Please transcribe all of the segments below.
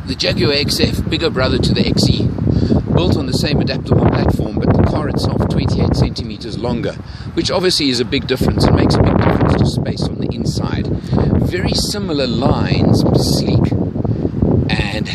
The Jaguar XF, bigger brother to the XE, built on the same adaptable platform, but the car itself 28 centimeters longer, which obviously is a big difference and makes a big difference to space on the inside. Very similar lines, sleek and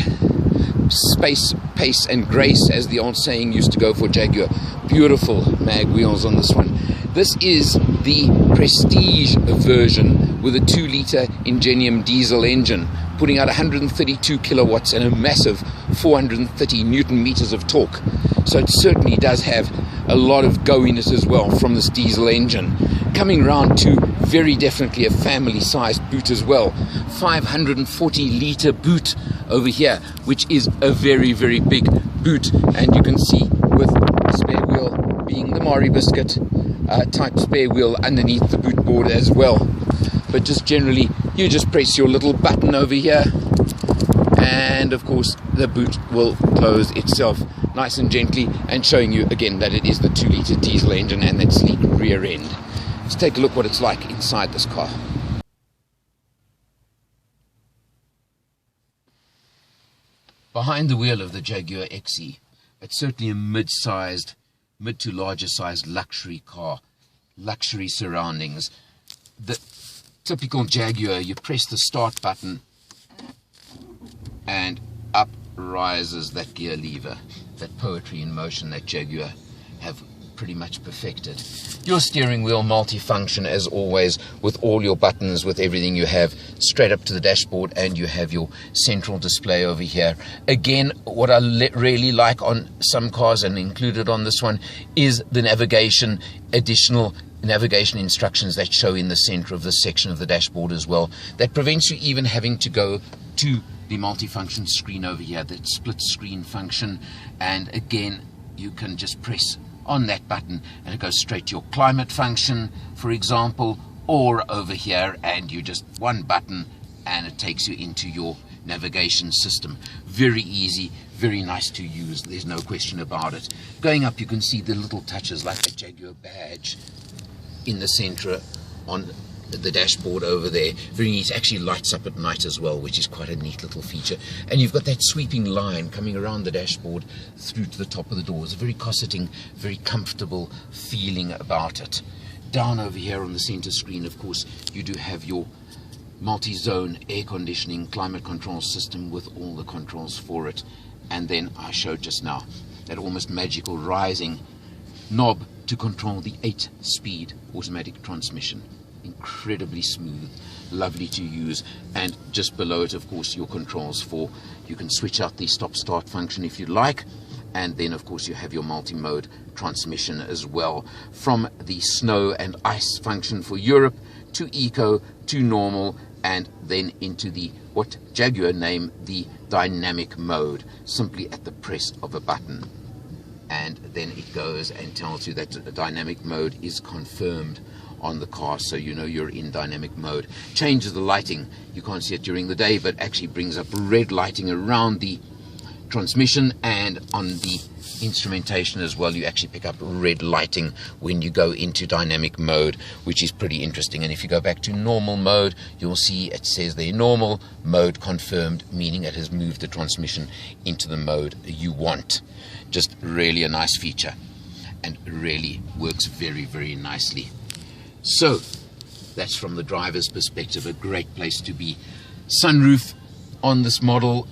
space, pace and grace, as the old saying used to go for Jaguar. Beautiful mag wheels on this one. This is the Prestige version with a 2-litre Ingenium diesel engine, putting out 132 kilowatts and a massive 430 newton meters of torque. So it certainly does have a lot of go in it as well from this diesel engine. Coming round to very definitely a family-sized boot as well. 540-litre boot over here, which is a very, very big boot. And you can see with the spare wheel being the Mari Biscuit type spare wheel underneath the boot board as well. But just generally, you just press your little button over here, and of course the boot will close itself nice and gently, and showing you again that it is the 2-litre diesel engine and that sleek rear end. Let's take a look what it's like inside this car. Behind the wheel of the Jaguar XE, it's certainly a mid-sized, mid to larger sized luxury car, luxury surroundings. The typical Jaguar, you press the start button and up rises that gear lever. That poetry in motion that Jaguar have pretty much perfected. Your steering wheel multifunction as always, with all your buttons, with everything you have straight up to the dashboard, and you have your central display over here. Again, what I really like on some cars, and included on this one, is the navigation, additional navigation instructions that show in the center of this section of the dashboard as well. That prevents you even having to go to the multifunction screen over here, that split screen function. And again, you can just press on that button and it goes straight to your climate function, for example, or over here, and you just one button and it takes you into your navigation system. Very easy, very nice to use, there's no question about it. Going up, you can see the little touches like a Jaguar badge in the center on the dashboard over there. Very neat. Actually lights up at night as well, which is quite a neat little feature. And you've got that sweeping line coming around the dashboard through to the top of the doors. A very cosseting, very comfortable feeling about it. Down over here on the center screen, of course, you do have your multi-zone air conditioning climate control system with all the controls for it. And then I showed just now that almost magical rising knob to control the 8-speed automatic transmission. Incredibly smooth, lovely to use. And just below it, of course, your controls for, you can switch out the stop start function if you like, and then of course you have your multi-mode transmission as well, from the snow and ice function for Europe to eco to normal, and then into the what Jaguar name the dynamic mode, simply at the press of a button. And then it goes and tells you that the dynamic mode is confirmed on the car, so you know you're in dynamic mode. Changes the lighting. You can't see it during the day, but actually brings up red lighting around the transmission, and on the instrumentation as well, you actually pick up red lighting when you go into dynamic mode, which is pretty interesting. And if you go back to normal mode, you'll see it says there normal mode confirmed, meaning it has moved the transmission into the mode you want. Just really a nice feature, and really works very, very nicely. So that's from the driver's perspective, a great place to be. Sunroof on this model,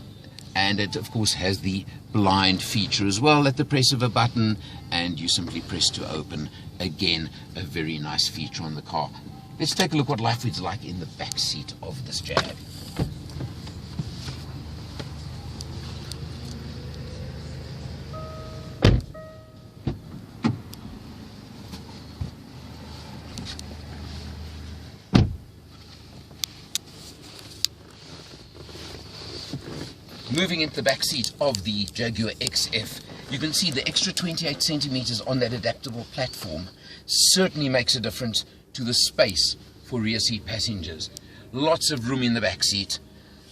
and it of course has the blind feature as well at the press of a button, and you simply press to open. Again, a very nice feature on the car. Let's take a look what life is like in the back seat of this Jag. Moving into the back seat of the Jaguar XF, you can see the extra 28 centimeters on that adaptable platform certainly makes a difference to the space for rear seat passengers. Lots of room in the back seat,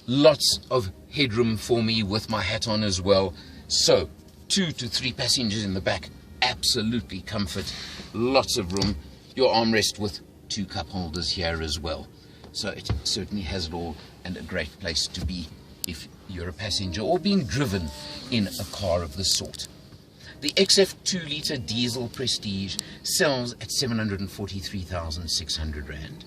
lots of headroom for me with my hat on as well. So 2 to 3 passengers in the back, absolutely comfort, lots of room. Your armrest with 2 cup holders here as well. So it certainly has it all, and a great place to be if you're a passenger or being driven in a car of this sort. The XF 2-litre diesel Prestige sells at 743,600 Rand.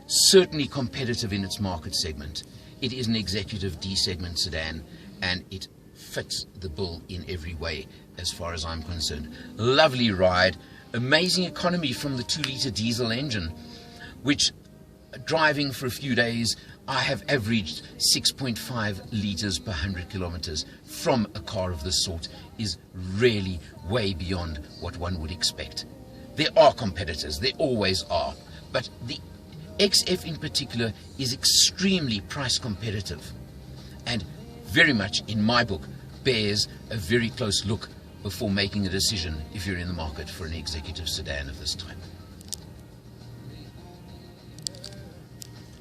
Certainly competitive in its market segment. It is an executive D-segment sedan, and it fits the bill in every way as far as I'm concerned. Lovely ride, amazing economy from the 2-litre diesel engine, which, driving for a few days, I have averaged 6.5 litres per 100 kilometers from a car of this sort. Is really way beyond what one would expect. There are competitors, there always are, but the XF in particular is extremely price competitive and very much, in my book, bears a very close look before making a decision if you're in the market for an executive sedan of this type.